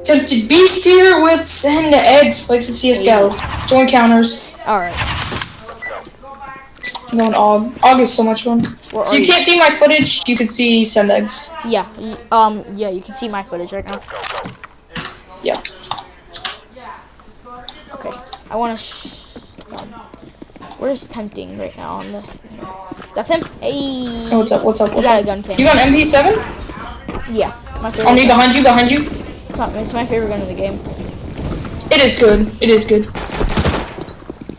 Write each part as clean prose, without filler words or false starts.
Tempted Beast here with Sendeggs, plays some CSGO. Join counters. Alright. I'm going AUG. AUG is so much fun. So you can't see my footage, you can see Sendeggs. Yeah, yeah, you can see my footage right now. Yeah. Okay, I want to where's Tempting right now on the... That's him? Hey! Oh, what's up, what's up, what's got up? A gun cannon. You got an MP7? Yeah, my favorite. On me, behind you, behind you. It's my favorite gun in the game. It is good, it is good.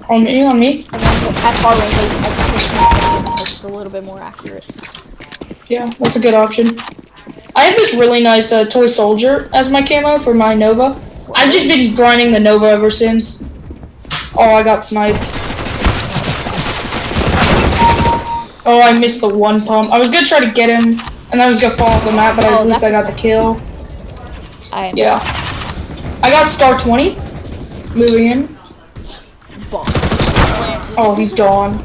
On me, on me. At far range, I because it's a little bit more accurate. Yeah, that's a good option. I have this really nice toy soldier as my camo for my Nova. I've just been grinding the Nova ever since. Oh, I got sniped. Oh, I missed the one pump. I was gonna try to get him, and I was gonna fall off the map, but at least I got the kill. Yeah. I got star 20. Moving in. Oh, he's gone.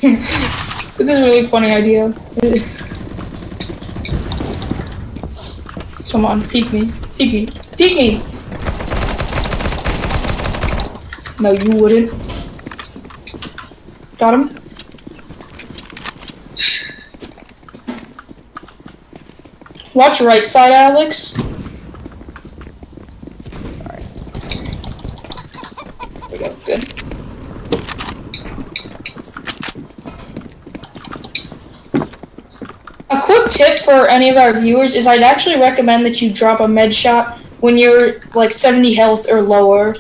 This is a really funny idea. Come on, peek me. Peek me. Peek me! No, you wouldn't. Got him? Watch right side, Alex. Alright. There we go, good. A quick tip for any of our viewers is I'd actually recommend that you drop a med shot when you're like 70 health or lower.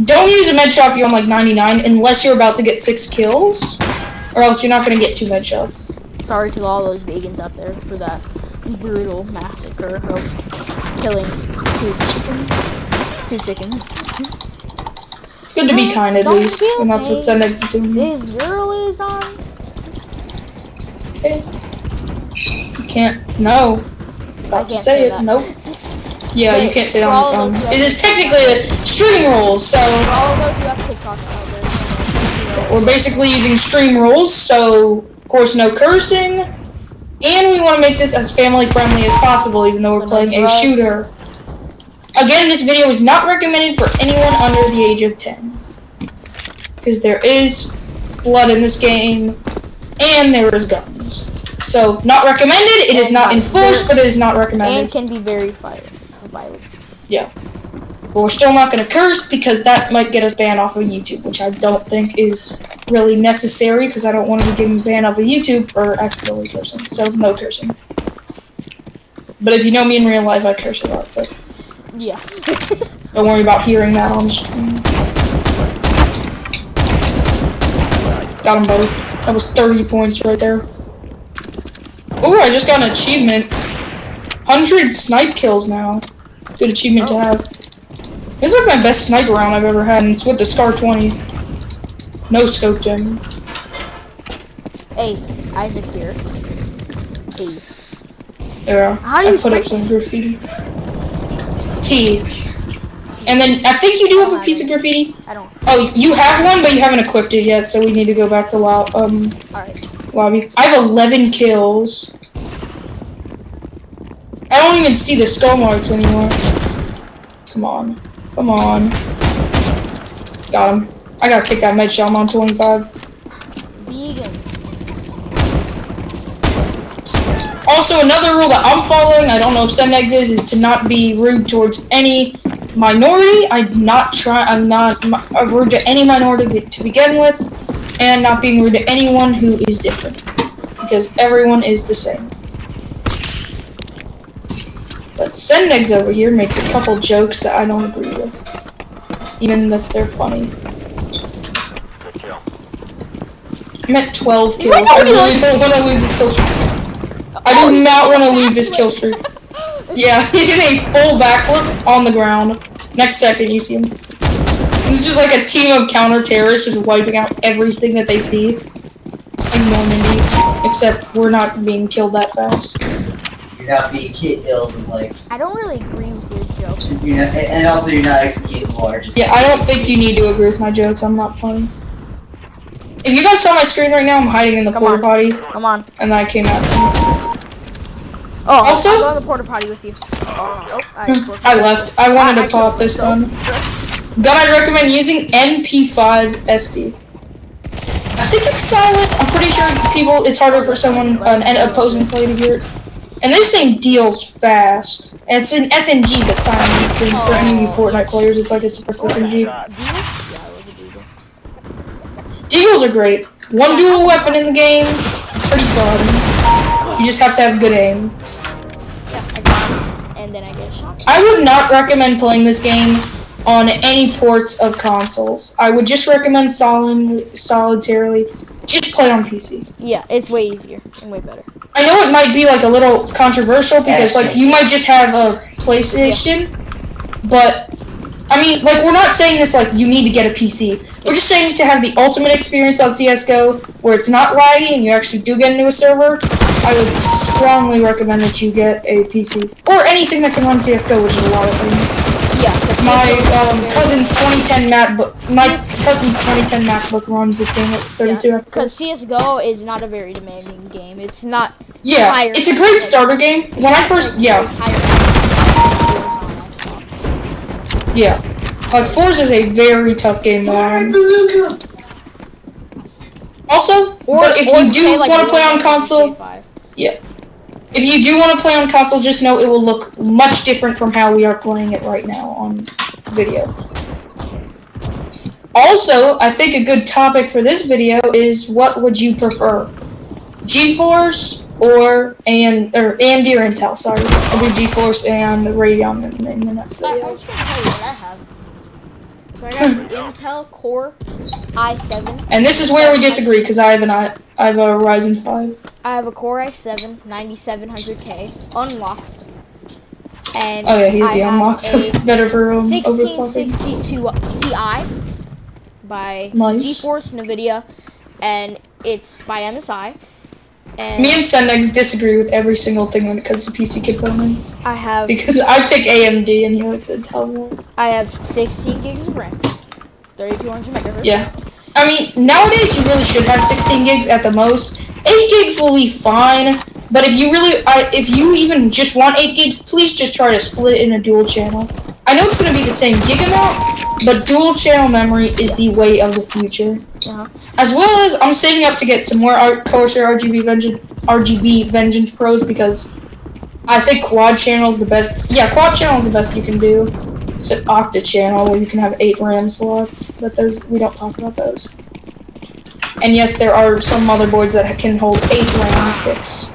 Don't use a med shot if you're on like 99 unless you're about to get 6 kills, or else you're not going to get 2 med shots. Sorry to all those vegans out there for that brutal massacre of killing 2 chickens. Good to be kind at least, and that's what Sendeggs is doing. This girl is on. Okay. You can't. No. About to say it. Nope. Yeah, you can't say that. It is technically a stream rules, so. For all of those who have TikTok out there, we're basically using stream rules, so of course no cursing, and we want to make this as family friendly as possible, even though we're playing a shooter. Again, this video is not recommended for anyone under the age of 10, because there is blood in this game, and there is guns. So, not recommended. It is not enforced, but it is not recommended. And can be very violent. Yeah. But we're still not going to curse because that might get us banned off of YouTube, which I don't think is really necessary because I don't want to be getting banned off of YouTube for accidentally cursing. So, no cursing. But if you know me in real life, I curse a lot, so. Yeah. Don't worry about hearing that on the stream. Got them both. That was 30 points right there. Oh, I just got an achievement. 100 snipe kills now. Good achievement to have. This is like my best sniper round I've ever had, and it's with the Scar 20. No scope gem. Hey, Isaac here. Hey. Yeah, how do you put up some graffiti. T. And then I think you do have a piece of graffiti. I don't. Oh, you have one, but you haven't equipped it yet, so we need to go back to lobby. I have 11 kills. I don't even see the skull marks anymore. Come on. Come on. Got him. I gotta take that med shot. I'm on 25. Vegans. Also, another rule that I'm following, I don't know if Sendeggs is to not be rude towards any minority. I'm not rude to any minority to begin with, and not being rude to anyone who is different, because everyone is the same. But Sendeggs over here makes a couple jokes that I don't agree with, even if they're funny. I'm at 12 kills. I really don't want to lose this kill streak. I do not want to lose this kill streak. Yeah, he did a full backflip on the ground. Next second, you see him. It's just like a team of counter-terrorists just wiping out everything that they see. Like Normandy. Except we're not being killed that fast. You're not being killed and like. I don't really agree with your joke. And also you're not executing large. Yeah, I don't think you need to agree with my jokes. I'm not funny. If you guys saw my screen right now, I'm hiding in the porta potty. Come on. And then I came out to you. Oh, Also- I'm going to the porta potty with you. Oh, I left. I wanted to pop this gun. Gun I'd recommend using MP5 SD. I think it's solid. I'm pretty sure it's harder for someone, an opposing player to hear it. And this thing deals fast. And it's an SMG that's signed this thing for any of you Fortnite players. It's like a suppressed SMG. Yeah, it was a deagle. Deagles are great. One dual weapon in the game. Pretty fun. You just have to have good aim. Yeah, I got it. And then I get a shot. I would not recommend playing this game on any ports of consoles. I would just recommend solitarily. Just play on PC. Yeah, it's way easier and way better. I know it might be like a little controversial because like you might just have a PlayStation, but I mean like we're not saying this like you need to get a PC. We're just saying to have the ultimate experience on CS:GO where it's not laggy and you actually do get into a server. I would strongly recommend that you get a PC or anything that can run CS:GO, which is a lot of things. Yeah, My cousin's 2010 MacBook runs this game at 32 FPS. Because CS:GO is not a very demanding game. It's not. Yeah, it's a great starter game. When I first, yeah, like Forza is a very tough game to learn. Also, but if you do want to play on console, yeah. If you do want to play on console, just know it will look much different from how we are playing it right now on video. Also, I think a good topic for this video is what would you prefer? GeForce or AMD or Intel, sorry. I'll do GeForce and Radeon in the next video. I'm just going to tell you what I have. So I got the Intel Core i7. And this is where we disagree because I have a Ryzen 5. I have a Core i7 9700K unlocked. And oh yeah, he's the unlocked, so better for overclocking. 1662 Ti by GeForce NVIDIA, and it's by MSI. And me and Sendeggs disagree with every single thing when it comes to PC components. I have because I pick AMD and he likes Intel more. I have 16 gigs of RAM, 3200 megahertz. Yeah, I mean nowadays you really should have 16 gigs at the most. 8 gigs will be fine, but if you really, if you even just want 8 gigs, please just try to split it in a dual channel. I know it's going to be the same gig amount, but dual channel memory is the way of the future. As well as I'm saving up to get some more Corsair RGB Vengeance Pros because I think quad channel is the best. Yeah, quad channel is the best you can do. It's an octa channel where you can have 8 RAM slots, but those we don't talk about those. And yes, there are some motherboards that can hold 8 RAM sticks.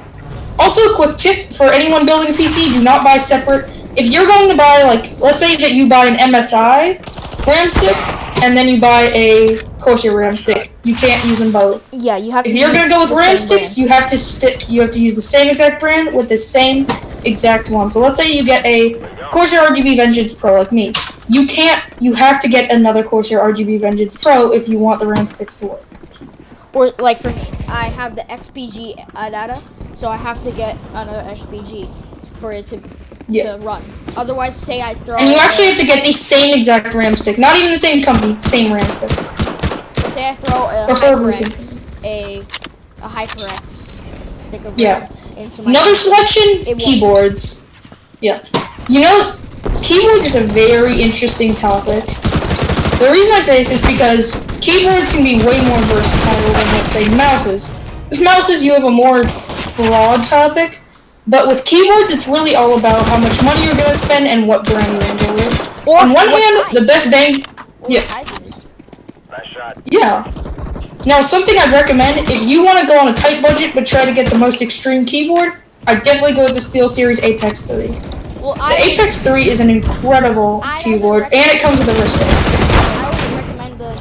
Also, a quick tip for anyone building a PC: do not buy separate. If you're going to buy, like, let's say that you buy an MSI RAM stick and then you buy a Corsair RAM stick, you can't use them both. Yeah, you have. If you're gonna go with RAM sticks, you have to use the same exact brand with the same exact one. So let's say you get a Corsair RGB Vengeance Pro, like me. You have to get another Corsair RGB Vengeance Pro if you want the RAM sticks to work. Or like for me, I have the XPG data, so I have to get another XPG for it to run. Otherwise, say I throw. And you actually have to get the same exact RAM stick, not even the same company, same RAM stick. So say I throw a HyperX stick of RAM into my. Another selection: keyboards. Yeah, you know, keyboards is a very interesting topic. The reason I say this is because keyboards can be way more versatile than, let's say, mouses. With mouses, you have a more broad topic, but with keyboards, it's really all about how much money you're gonna spend and what brand you're gonna go with. On one hand, the best bang, yeah. Now, something I'd recommend if you want to go on a tight budget but try to get the most extreme keyboard, I'd definitely go with the SteelSeries Apex 3. Well, the Apex 3 is an incredible keyboard, and it comes with a wristband. I would recommend the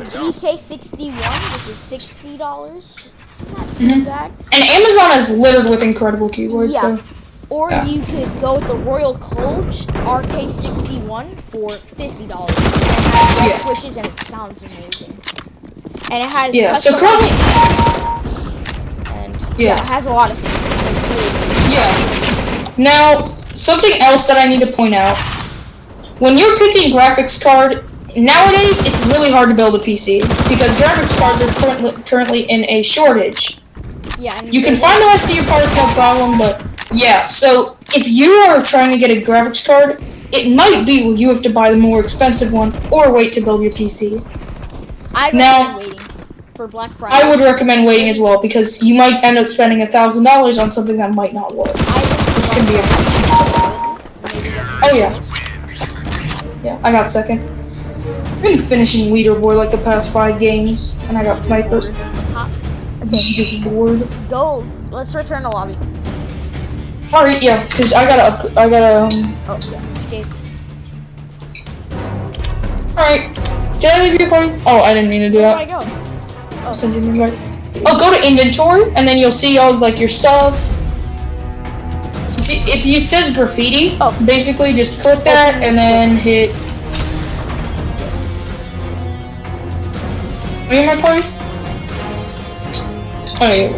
GK61, which is $60. It's not too bad. And Amazon is littered with incredible keyboards. So. Or you could go with the Royal Coach RK61 for $50. And it has switches and it sounds amazing. And it has so currently, it has a lot of things. It's really Now, something else that I need to point out: when you're picking graphics card, nowadays it's really hard to build a PC because graphics cards are currently in a shortage. Yeah. You can find the rest of your parts, no problem, but Yeah, so if you are trying to get a graphics card, it might be where you have to buy the more expensive one or wait to build your PC. I recommend waiting for Black Friday. I would recommend waiting as well because you might end up spending $1,000 on something that might not work. Which can be a huge problem. Oh yeah. Yeah, I got second. I've been finishing leaderboard like the past 5 games, and I got sniper. I'm just bored. Go. Let's return to lobby. Alright, yeah, because I gotta. Oh yeah, escape. Alright. Did I leave your party? Oh, I didn't mean to do Where that. do I go? Oh. Send you an invite. Oh, go to inventory, and then you'll see all like your stuff. See, if it says graffiti, basically just click that and then hit. Are you in my party? Oh yeah,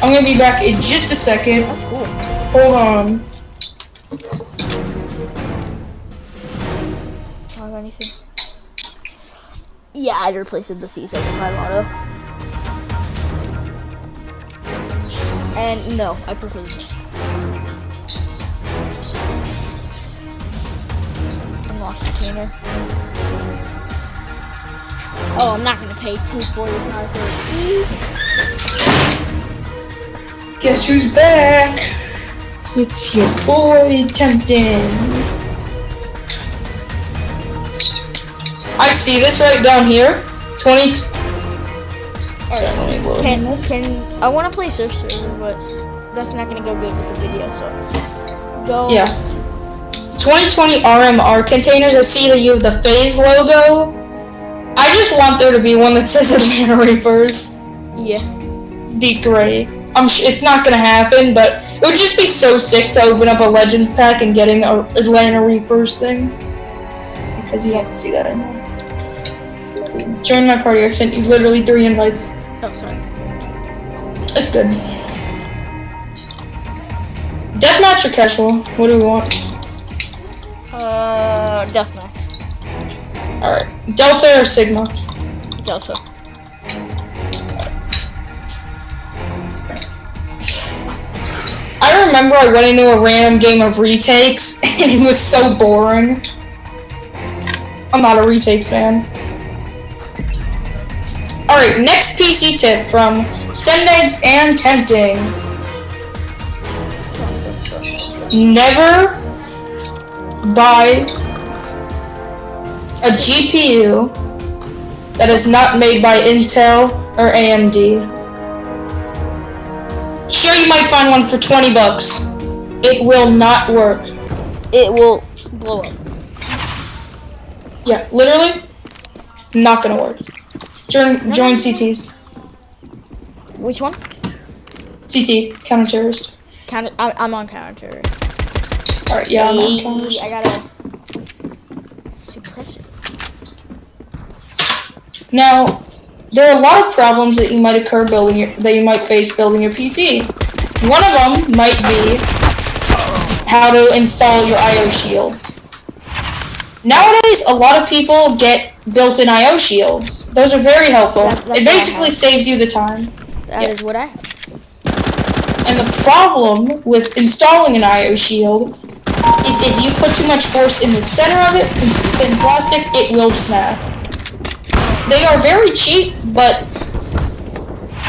I'm gonna be back in just a second. That's cool. Hold on. Do I have anything? Yeah, I'd replace it with the C75 auto. And no, I prefer this. Unlock container. Oh, I'm not gonna pay $245 for it. Guess who's back? It's your boy Tempting. I see this right down here. 20. I want to play Surf Server, but that's not gonna go good with the video. So go. Yeah. 2020 RMR containers. I see that you have the FaZe logo. I just want there to be one that says Atlanta Reapers. Yeah. Be great. It's not gonna happen, but it would just be so sick to open up a Legends pack and getting a Atlanta Reapers thing. Because you don't see that anymore. Join my party. I've sent you literally 3 invites. Oh, sorry. It's good. Deathmatch or casual? What do we want? Deathmatch. Alright. Delta or Sigma? Delta. I remember I went into a random game of retakes and it was so boring. I'm not a retakes fan. Alright, next PC tip from Sendeggs and Tempting. Never buy a GPU that is not made by Intel or AMD. Sure, you might find one for 20 bucks. It will not work. It will blow up. Yeah, literally, not gonna work. Join CTs. Which one? CT, counter-terrorist. I'm on counter-terrorist. Alright, yeah, I'm on counter-terrorist. I gotta suppress it. Now, there are a lot of problems that you might face building your PC. One of them might be how to install your IO shield. Nowadays, a lot of people get built-in IO shields. Those are very helpful. It basically saves you the time. That is what I have. And the problem with installing an IO shield is if you put too much force in the center of it, since it's thin plastic, it will snap. They are very cheap, but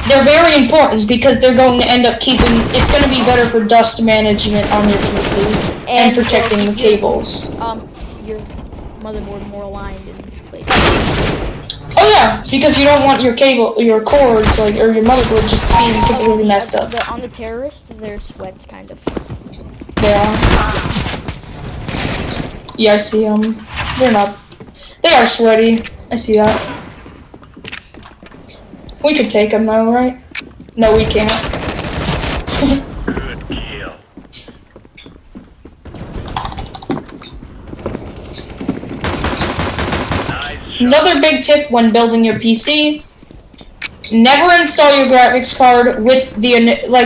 they're very important because they're going to end up it's going to be better for dust management on your PC and protecting the cables. Your motherboard more aligned in place. Oh yeah, because you don't want your cords, or your motherboard just being completely messed up. On the terrorist, their sweats kind of. They are. Yeah, I see them. They're not. They are sweaty. I see that. We could take them though, right? No, we can't. Good kill. Another big tip when building your PC: never install your graphics card with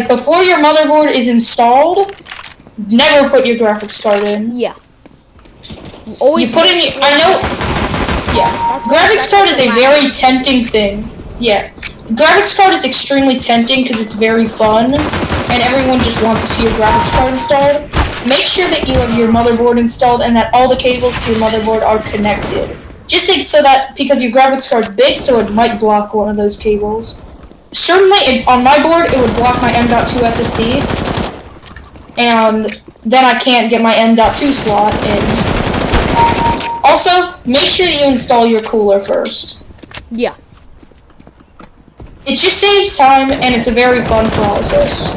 before your motherboard is installed. Never put your graphics card in. Yeah. Always. You put in. I know. Yeah. Graphics card is a very tempting thing. Yeah. Graphics card is extremely tempting because it's very fun, and everyone just wants to see your graphics card installed, make sure that you have your motherboard installed and that all the cables to your motherboard are connected. Just think so that, because your graphics card's big, so it might block one of those cables. Certainly, on my board, it would block my M.2 SSD, and then I can't get my M.2 slot in. Also, make sure you install your cooler first. Yeah. It just saves time, and it's a very fun process.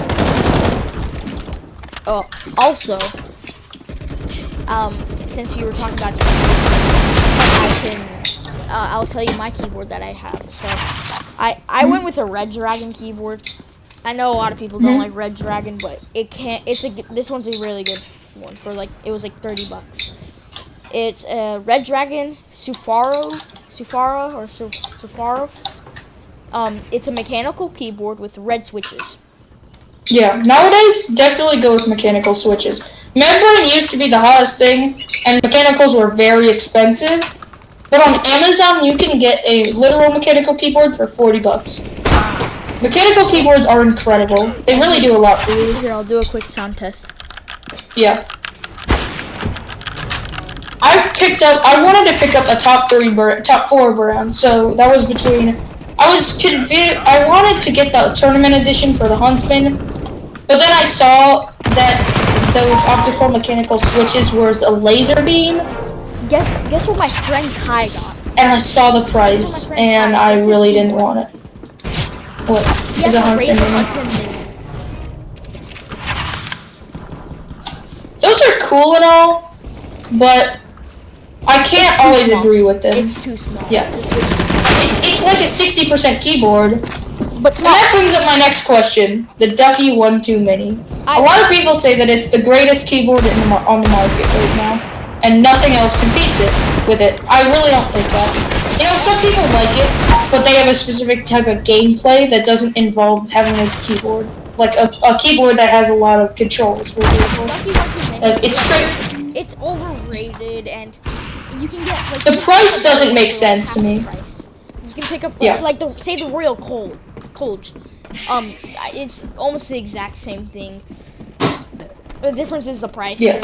Also, since you were talking about I'll tell you my keyboard that I have. So, I went with a Red Dragon keyboard. I know a lot of people don't like Red Dragon, but this one's a really good one for it was like $30. It's a Red Dragon Sufaro. It's a mechanical keyboard with red switches. Yeah, nowadays, definitely go with mechanical switches. Membrane used to be the hottest thing, and mechanicals were very expensive. But on Amazon, you can get a literal mechanical keyboard for $40. Mechanical keyboards are incredible. They really do a lot for you. Here, I'll do a quick sound test. Yeah. I wanted to pick up a top 4 brand, so that was between. I wanted to get the tournament edition for the Huntsman, but then I saw that those optical mechanical switches was a laser beam. Guess what my friend Kai got? And I saw the price, and I really didn't want it. What? Yes, Is a Huntsman mini? Those are cool and all, but I can't always agree with them. It's too small. Yeah. It's like a 60% keyboard. But and that brings up my next question: the Ducky 1-2 Mini. A lot of people say that it's the greatest keyboard on the market right now, and nothing else competes with it. I really don't think that. You know, some people like it, but they have a specific type of gameplay that doesn't involve having a keyboard, like a keyboard that has a lot of controls. For example, it's straight. It's overrated, and you can get like the price doesn't make sense to me. You can pick up say the Royal Colch. It's almost the exact same thing. The difference is the price. Yeah.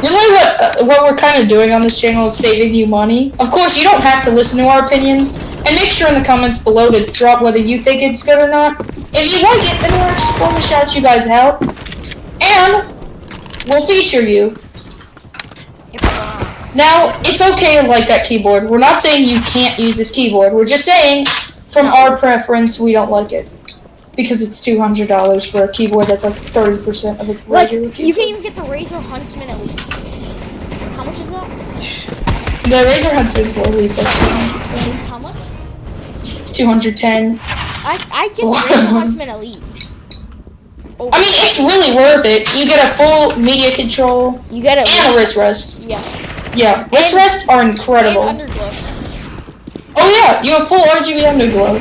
Really, what we're kind of doing on this channel is saving you money. Of course, you don't have to listen to our opinions, and make sure in the comments below to drop whether you think it's good or not. If you like it, then we're just going to shout you guys out, and we'll feature you. Now, it's okay to like that keyboard. We're not saying you can't use this keyboard. We're just saying, from our preference, we don't like it. Because it's $200 for a keyboard that's like 30% of a regular keyboard. You can even get the Razer Huntsman Elite. How much is that? The Razer Huntsman Elite's like $210. How much? $210. I get the Razer Huntsman Elite. I mean, it's really worth it. You get a full media control. You get it. And a wrist rest. Yeah. Yeah, wrist rests are incredible. And underglow. Oh yeah, you have full RGB underglow.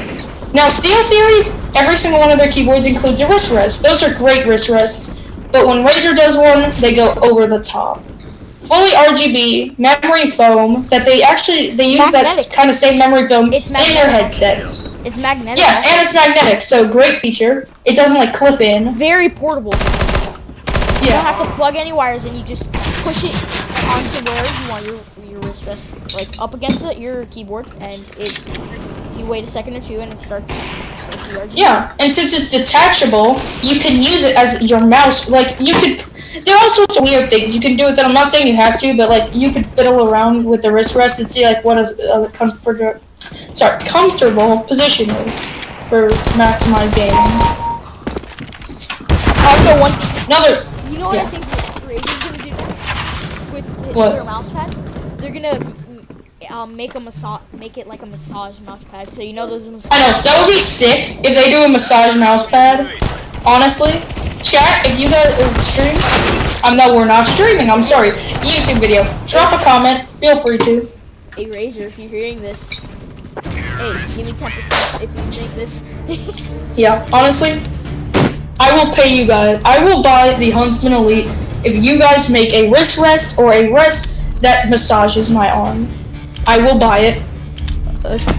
Now, Steel Series, every single one of their keyboards includes a wrist rest. Those are great wrist rests, but when Razer does one, they go over the top. Fully RGB, memory foam, that they use magnetic. That kind of same memory foam in their headsets. It's magnetic. Yeah, and it's magnetic, so great feature. It doesn't like clip in. Very portable. You Yeah. don't have to plug any wires and you just push it onto where you want your wrist rest, like up against your keyboard, and you wait a second or two and it starts the RGB. Yeah, and since it's detachable, you can use it as your mouse. Like, there are all sorts of weird things you can do with it. I'm not saying you have to, but like, you could fiddle around with the wrist rest and see like what a comfortable position is for maximize gaming. Also, you know what yeah. I think Razer's gonna do with their mouse pads? They're gonna make it like a massage mouse pad. So you know those. I know, that would be sick if they do a massage mouse pad. Honestly, chat, if you guys stream, no, we're not streaming. I'm sorry. YouTube video. Drop a comment. Feel free to. Hey Razer, if you're hearing this, hey, give me 10% if you think this. Yeah, honestly, I will pay you guys. I will buy the Huntsman Elite if you guys make a wrist rest or a rest that massages my arm. I will buy it.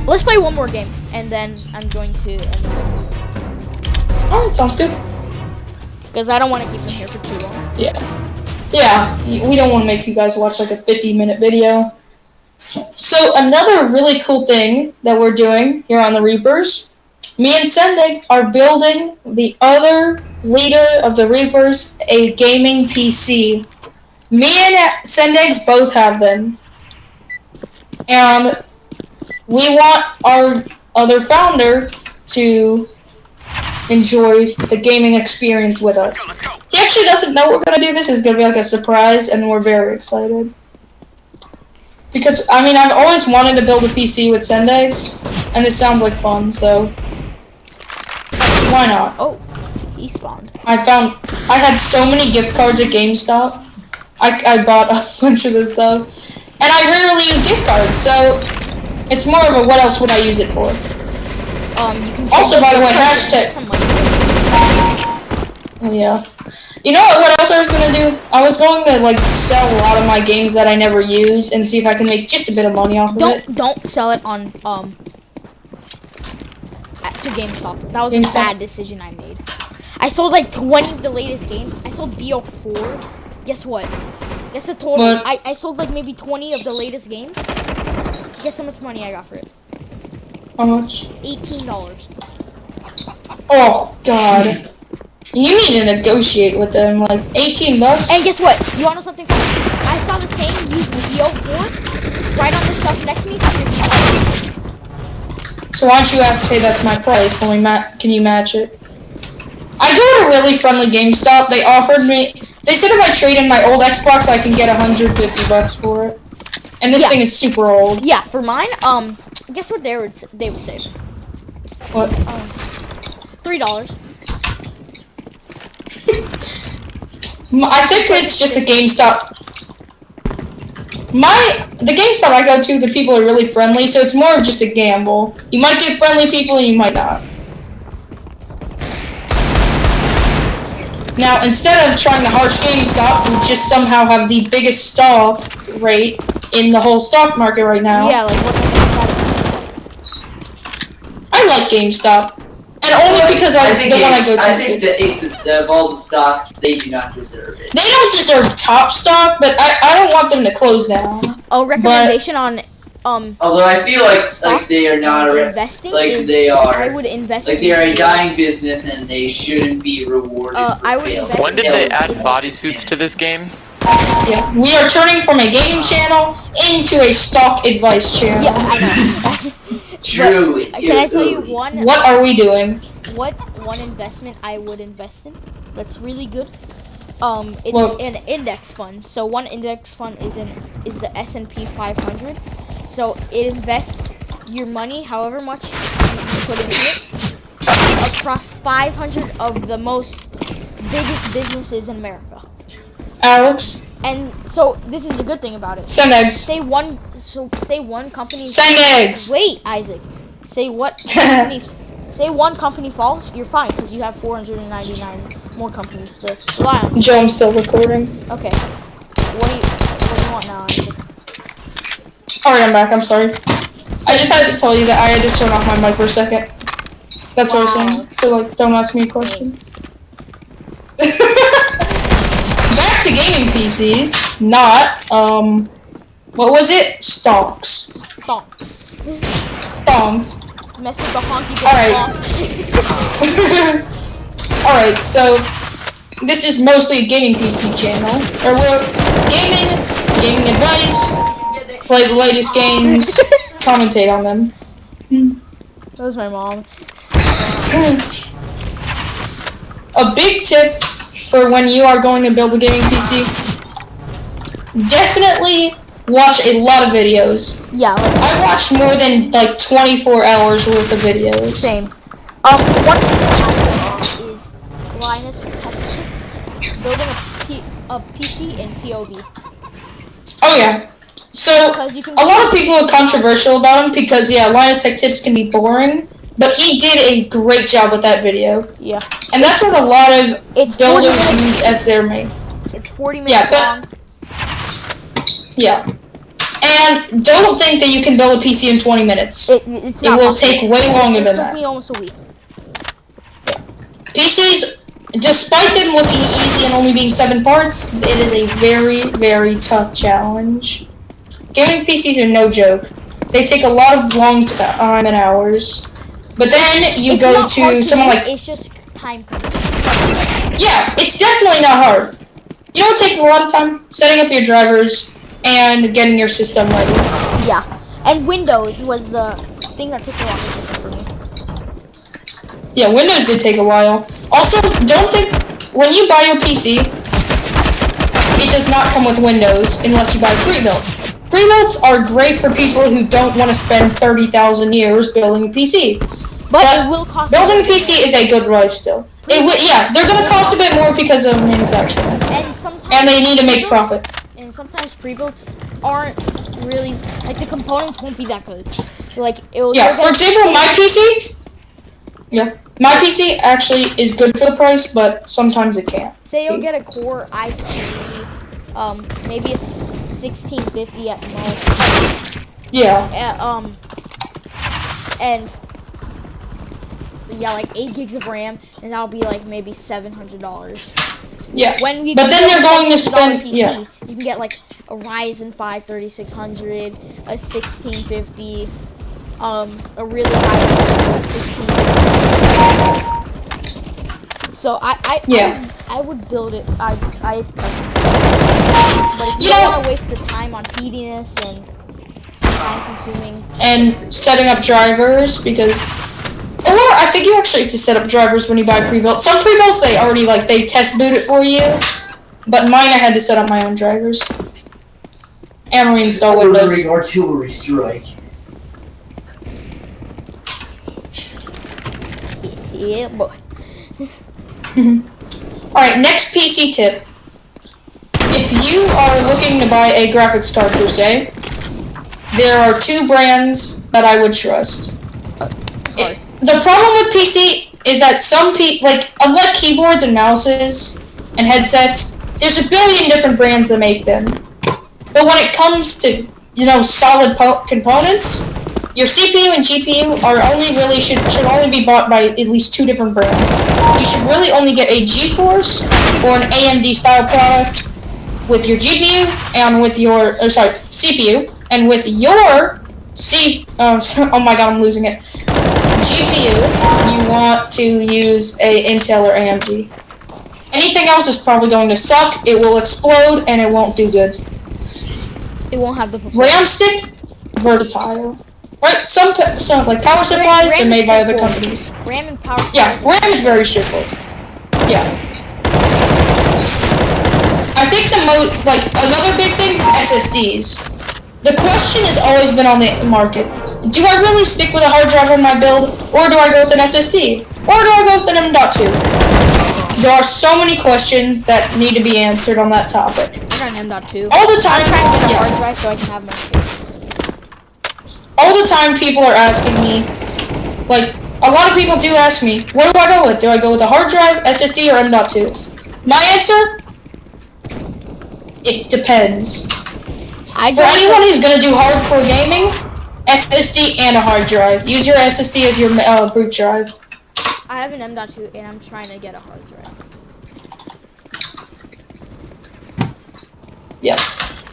Let's play one more game, and then I'm going to end the video. Alright, sounds good. Because I don't want to keep them here for too long. Yeah, we don't want to make you guys watch like a 50-minute video. So another really cool thing that we're doing here on the Reapers, me and Sendeggs are building the other leader of the Reapers a gaming PC. Me and Sendeggs both have them. And we want our other founder to enjoy the gaming experience with us. He actually doesn't know we're gonna do this. It's gonna be like a surprise, and we're very excited. Because, I mean, I've always wanted to build a PC with Sendeggs, and this sounds like fun, so why not? Oh, he spawned. I had so many gift cards at GameStop. I bought a bunch of this stuff. And I rarely use gift cards, so it's more of a what else would I use it for? You can Also, by the way, hashtag. Oh, yeah. You know what else I was gonna do? I was going to like sell a lot of my games that I never use and see if I can make just a bit of money off of it. Don't sell it on to GameStop. That was a bad decision I made. I sold like 20 of the latest games. I sold BO4. Guess what? Guess the total. What? I sold like maybe 20 of the latest games. Guess how much money I got for it? How much? $18. Oh God. You need to negotiate with them, like 18 bucks. And guess what? You wanna know something funny? I saw the same used BO4 right on the shelf next to me. So why don't you ask, hey, that's my price, can you match it? I go to a really friendly GameStop. They said if I trade in my old Xbox, I can get 150 bucks for it. And this thing is super old. Yeah, for mine, guess what they would say? What? $3. I think it's just a GameStop. The GameStop I go to, the people are really friendly, so it's more of just a gamble. You might get friendly people, and you might not. Now, instead of trying to harsh GameStop, who just somehow have the biggest stock rate in the whole stock market right now. Yeah, like what I like GameStop. And only because I think of all the stocks, they do not deserve it. They don't deserve top stock, but I don't want them to close down. A recommendation on although I feel like they are not investing. they are. I would invest. Like they are a dying business and they shouldn't be rewarded. I would invest. When did they add bodysuits to this game? Yeah, we are turning from a gaming channel into a stock advice channel. Yeah, I know. True. Can I tell you one? What are we doing? What one investment I would invest in? That's really good. It's an index fund. So one index fund is the S&P 500. So it invests your money, however much you put into it, across 500 of the biggest businesses in America. Alex? And so this is the good thing about it. Sendeggs. Say one company. Sendeggs. Wait, Isaac. Say one company falls, you're fine because you have 499 more companies to rely on. Joe, I'm still recording. Okay. What do you want now, Isaac? Alright, I'm back. I'm sorry. I just had to tell you that I had to turn off my mic for a second. That's what I was saying. So, like, don't ask me a question. Back to gaming PCs. Not, what was it? Stonks. Stonks. Mess with the honky. Alright. Alright, so this is mostly a gaming PC channel. Or we're gaming advice, play the latest games, commentate on them. That was my mom. A big tip for when you are going to build a gaming PC, definitely watch a lot of videos. Yeah. I watched more than like 24 hours worth of videos. Same. One thing I would is Linus Tech Tips, building a PC in POV. Oh yeah. So a lot of people are controversial about him because Linus Tech Tips can be boring, but he did a great job with that video. Yeah. And that's what a lot of builders 40 minutes. use as their main. It's 40 minutes long. Yeah. And don't think that you can build a PC in 20 minutes. It's it not will possible. take way longer than It that. took me almost a week. PCs, despite them looking easy and only being 7 parts, it is a very, very tough challenge. Gaming PCs are no joke. They take a lot of long time and hours. But then you go to someone like... It's just time consuming. Yeah, it's definitely not hard. You know what takes a lot of time? Setting up your drivers and getting your system ready. Yeah, and Windows was the thing that took a lot for me. Yeah, Windows did take a while. Also, don't think when you buy your PC, it does not come with Windows unless you buy pre-built. Pre-builts are great for people who don't want to spend 30,000 years building a PC. But it will cost. Building a PC is a good lifestyle. Yeah, they're gonna cost a bit more because of manufacturing. And they need to make profit. And sometimes pre-builts aren't really like the components won't be that good. Like for example, my PC. Yeah, my PC actually is good for the price, but sometimes it can't. Say you'll get a Core i3, maybe a 1650 at most. Yeah. And yeah, like 8 gigs of RAM, and that'll be like maybe $700. Yeah. When you but then they're going to spend. PC, yeah. You can get like a Ryzen 5 3600, a 1650, a really high 1650. So I would build it. I custom. But if you don't want to waste the time on feediness and time consuming and setting up drivers, because or I think you actually have to set up drivers when you buy pre-built. Some pre-builts they already they test boot it for you, but mine I had to set up my own drivers and reinstall Windows. Artillery strike. Yeah, boy. Alright, next PC tip. If you are looking to buy a graphics card per se, there are 2 brands that I would trust. The problem with PC is that some people, unlike keyboards and mouses and headsets, there's a billion different brands that make them. But when it comes to, solid components, your CPU and GPU should only be bought by at least 2 different brands. You should really only get a GeForce or an AMD style product with your GPU and with your CPU, and with your oh my god, I'm losing it. GPU, you want to use a Intel or AMD. Anything else is probably going to suck. It will explode and it won't do good. It won't have the performance. RAM stick, versatile. Right? Some power supplies they're made by other companies. RAM and power supplies. Yeah, RAM is very straightforward. Yeah. I think another big thing, SSDs. The question has always been on the market. Do I really stick with a hard drive in my build, or do I go with an SSD? Or do I go with an M.2? There are so many questions that need to be answered on that topic. I got an M.2. All the time. I'm trying to get a hard drive so I can have my space. All the time people are asking me, a lot of people do ask me, what do I go with? Do I go with a hard drive, SSD, or M.2? My answer? It depends. For anyone who's gonna do hardcore gaming, SSD and a hard drive. Use your SSD as your boot drive. I have an M.2 and I'm trying to get a hard drive. Yeah.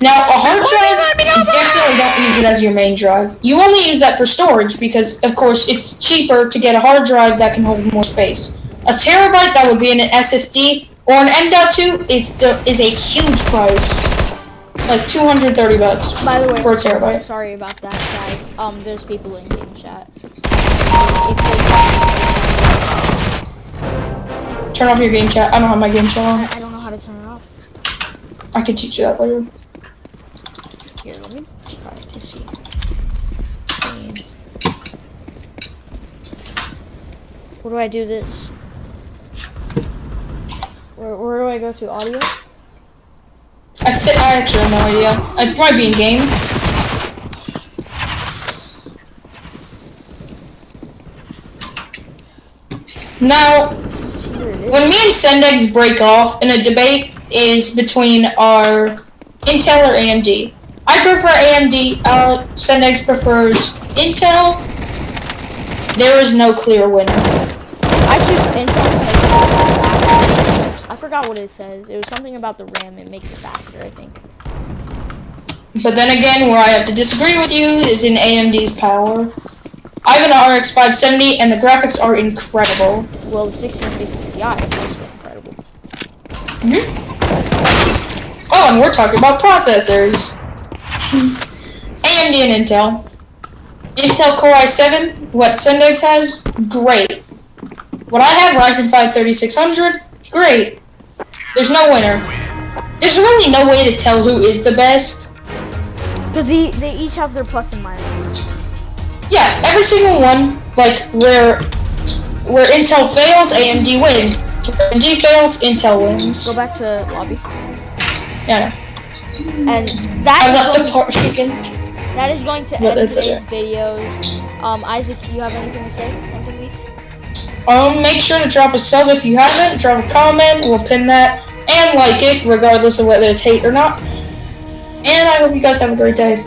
Now, a hard drive, you definitely don't use it as your main drive. You only use that for storage because, of course, it's cheaper to get a hard drive that can hold more space. A terabyte that would be in an SSD or an M.2 is a huge price. Like $230 By the way, for a terabyte. Sorry about that, guys. There's people in game chat. Turn off your game chat. I don't have my game chat on. I don't know how to turn it off. I can teach you that later. Here, let me try to see. Where do I do this? Where do I go to? Audio? I actually have no idea. I'd probably be in game. Now, when me and Sendeggs break off in a debate is between our Intel or AMD. I prefer AMD, Sendeggs prefers Intel. There is no clear winner. I choose Intel because I forgot what it says. It was something about the RAM. It makes it faster, I think. But then again, where I have to disagree with you is in AMD's power. I have an RX 570 and the graphics are incredible. Well, the 1660 Ti is also incredible. Oh, and we're talking about processors. AMD and Intel. Intel Core i7, what Sendeggs has, great. What I have, Ryzen 5 3600, great. There's no winner. There's really no way to tell who is the best. Because they each have their plus and minuses. Yeah, every single one, like where Intel fails, AMD wins. Where AMD fails, Intel wins. Go back to lobby. Yeah. And that I is left going the part chicken. that is going to But end it's today's okay. videos. Isaac, you have anything to say? Tempting Beast? Make sure to drop a sub if you haven't. Drop a comment. We'll pin that and like it, regardless of whether it's hate or not. And I hope you guys have a great day.